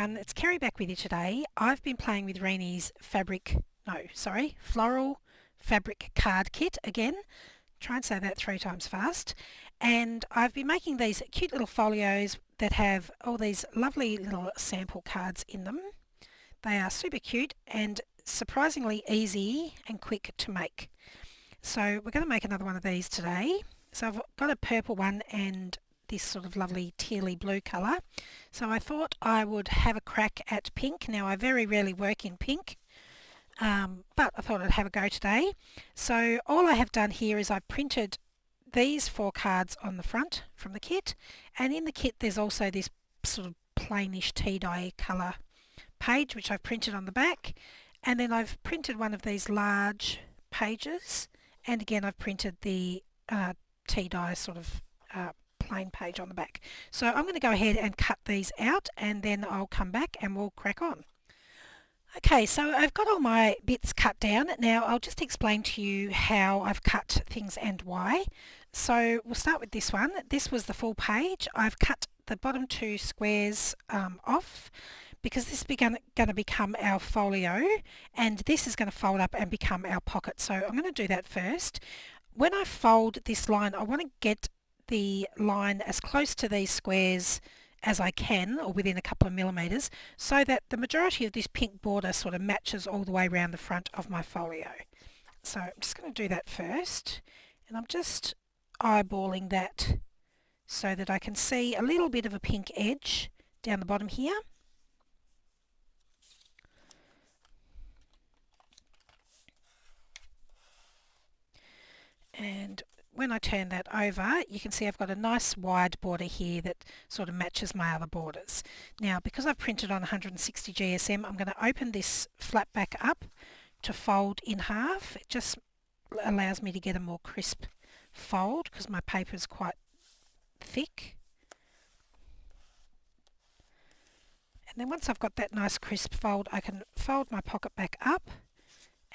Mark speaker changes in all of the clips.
Speaker 1: everyone, it's Kerry back with you today. I've been playing with Reenie's Floral Fabric Card Kit again. Try and say that 3 times fast. And I've been making these cute little folios that have all these lovely little sample cards in them. They are super cute and surprisingly easy and quick to make. So we're going to make another one of these today. So I've got a purple one and this sort of lovely tealy blue colour. So I thought I would have a crack at pink. Now I very rarely work in pink, but I thought I'd have a go today. So all I have done here is I've printed these 4 cards on the front from the kit, and in the kit there's also this sort of plainish tea dye colour page which I've printed on the back, and then I've printed one of these large pages, and again I've printed the tea dye sort of plain page on the back. So I'm going to go ahead and cut these out, and then I'll come back and we'll crack on. Okay, so I've got all my bits cut down. Now I'll just explain to you how I've cut things and why. So we'll start with this one. This was the full page. I've cut the bottom 2 squares off because this is going to become our folio, and this is going to fold up and become our pocket. So I'm going to do that first. When I fold this line, I want to get the line as close to these squares as I can, or within a couple of millimetres, so that the majority of this pink border sort of matches all the way around the front of my folio. So I'm just going to do that first, and I'm just eyeballing that so that I can see a little bit of a pink edge down the bottom here. And when I turn that over, you can see I've got a nice wide border here that sort of matches my other borders. Now, because I've printed on 160 GSM, I'm going to open this flap back up to fold in half. It just allows me to get a more crisp fold because my paper is quite thick. And then once I've got that nice crisp fold, I can fold my pocket back up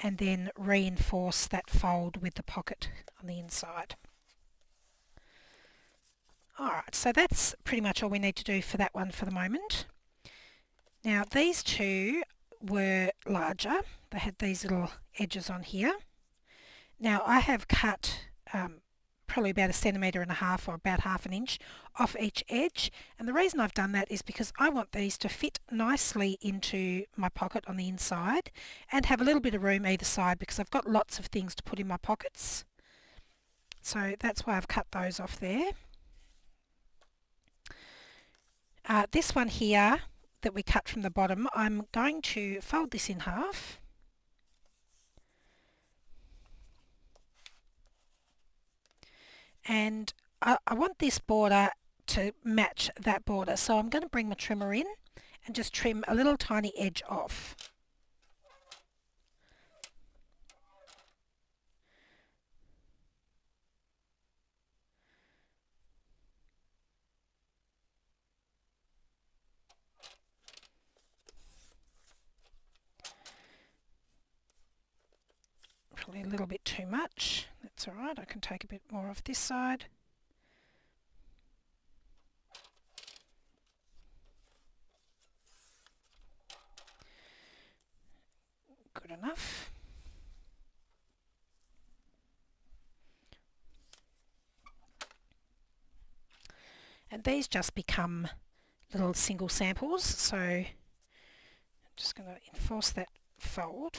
Speaker 1: and then reinforce that fold with the pocket on the inside. Alright, so that's pretty much all we need to do for that one for the moment. Now these 2 were larger. They had these little edges on here. Now I have cut probably about 1.5 centimetres or about half an inch off each edge, and the reason I've done that is because I want these to fit nicely into my pocket on the inside and have a little bit of room either side, because I've got lots of things to put in my pockets. So that's why I've cut those off there. This one here that we cut from the bottom, I'm going to fold this in half. And I want this border to match that border, so I'm going to bring my trimmer in and just trim a little tiny edge off. Probably a little bit too much. That's alright, I can take a bit more off this side. Good enough. And these just become little single samples, so I'm just going to enforce that fold.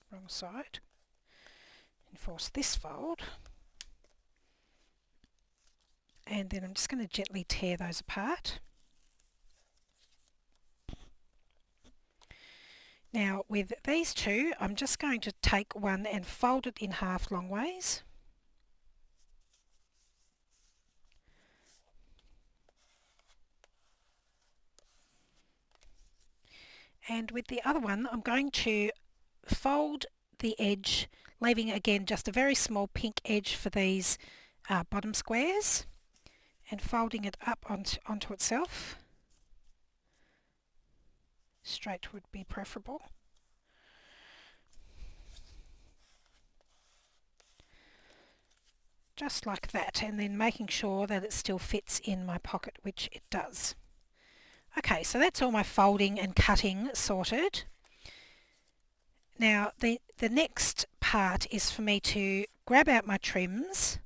Speaker 1: Wrong side. Enforce this fold. And then I'm just going to gently tear those apart. Now with these 2, I'm just going to take one and fold it in half long ways. And with the other one, I'm going to fold the edge, leaving again just a very small pink edge for these bottom squares, and folding it up onto itself. Straight would be preferable. Just like that, and then making sure that it still fits in my pocket, which it does. Okay, so that's all my folding and cutting sorted. Now the next part is for me to grab out my trims,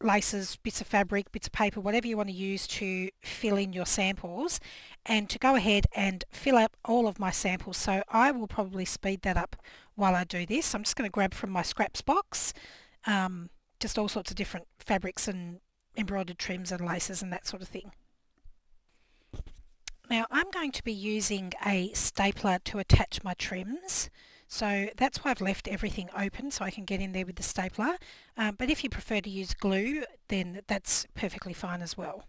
Speaker 1: laces, bits of fabric, bits of paper, whatever you want to use to fill in your samples, and to go ahead and fill up all of my samples. So I will probably speed that up while I do this. I'm just going to grab from my scraps box just all sorts of different fabrics and embroidered trims and laces and that sort of thing. Now I'm going to be using a stapler to attach my trims, so that's why I've left everything open so I can get in there with the stapler, but if you prefer to use glue then that's perfectly fine as well.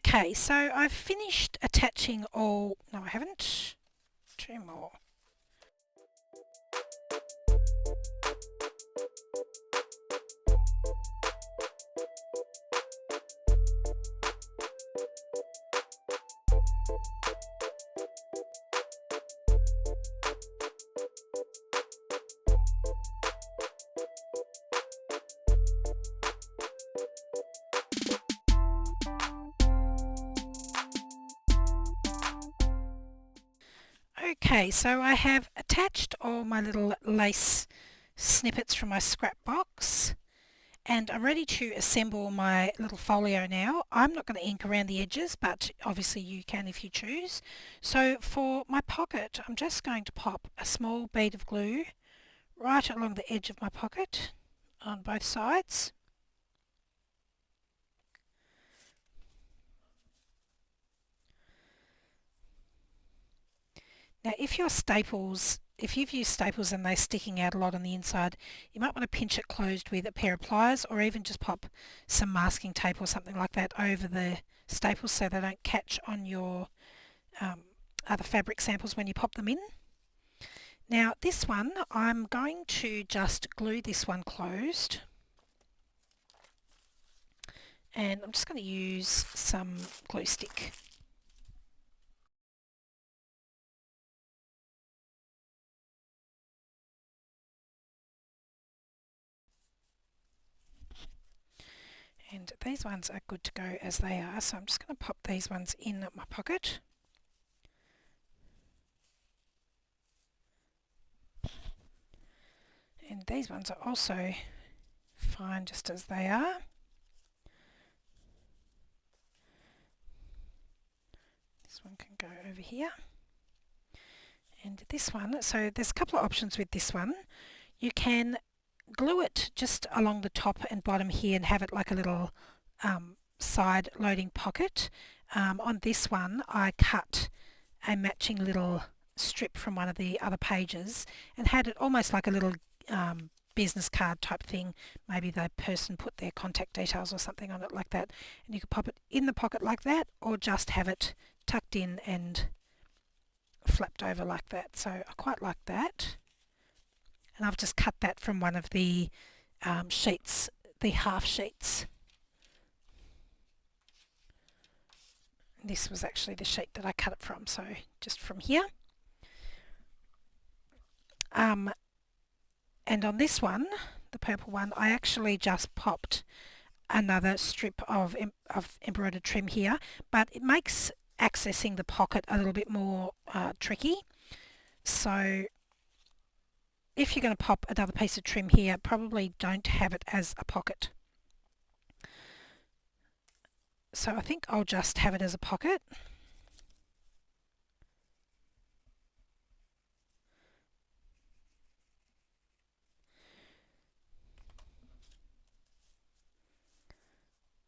Speaker 1: Okay, so I've finished attaching all, no I haven't, two more. Okay, so I have attached all my little lace snippets from my scrap box, And I'm ready to assemble my little folio now. I'm not going to ink around the edges, but obviously you can if you choose. So for my pocket, I'm just going to pop a small bead of glue right along the edge of my pocket on both sides. Now if you've used staples and they're sticking out a lot on the inside, you might want to pinch it closed with a pair of pliers, or even just pop some masking tape or something like that over the staples so they don't catch on your other fabric samples when you pop them in. Now this one, I'm going to just glue this one closed, and I'm just going to use some glue stick. And these ones are good to go as they are, so I'm just going to pop these ones in my pocket. And these ones are also fine just as they are. This one can go over here. And this one, so there's a couple of options with this one. You can glue it just along the top and bottom here and have it like a little side loading pocket. On this one I cut a matching little strip from one of the other pages and had it almost like a little business card type thing. Maybe the person put their contact details or something on it like that, and you could pop it in the pocket like that, or just have it tucked in and flapped over like that. So I quite like that, and I've just cut that from one of the sheets, the half sheets. This was actually the sheet that I cut it from, so just from here. And on this one, the purple one, I actually just popped another strip of embroidered trim here, but it makes accessing the pocket a little bit more tricky. So if you're going to pop another piece of trim here, probably don't have it as a pocket. So I think I'll just have it as a pocket.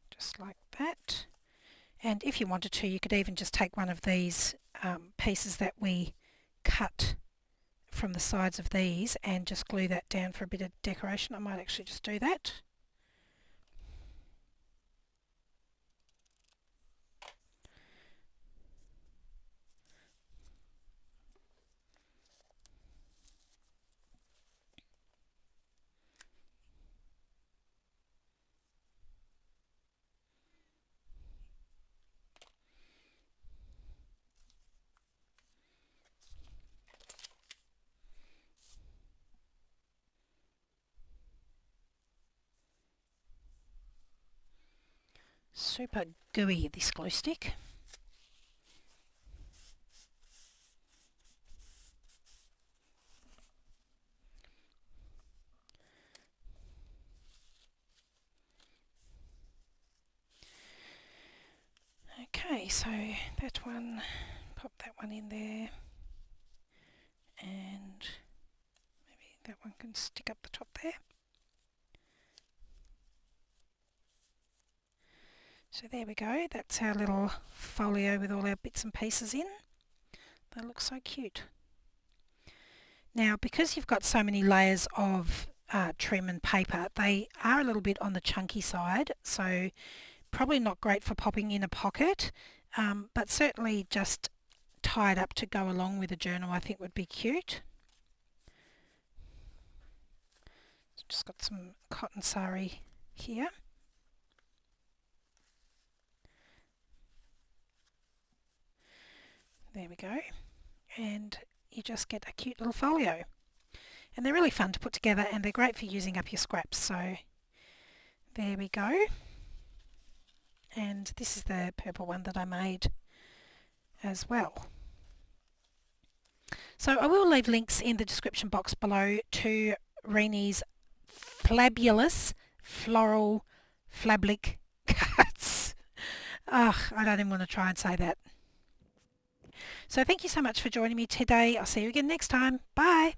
Speaker 1: Just like that. And if you wanted to, you could even just take one of these pieces that we cut from the sides of these and just glue that down for a bit of decoration. I might actually just do that. Super gooey, this glue stick. Okay, so that one, pop that one in there, and maybe that one can stick up the top there. So there we go, that's our little folio with all our bits and pieces in. They look so cute. Now, because you've got so many layers of trim and paper, they are a little bit on the chunky side, so probably not great for popping in a pocket, but certainly just tied up to go along with a journal I think would be cute. So just got some cotton sari here. There we go, and you just get a cute little folio, and they're really fun to put together and they're great for using up your scraps. So there we go, and this is the purple one that I made as well. So I will leave links in the description box below to Reni's fabulous Floral Fabric cards. Ugh, I don't even want to try and say that. So thank you so much for joining me today. I'll see you again next time. Bye.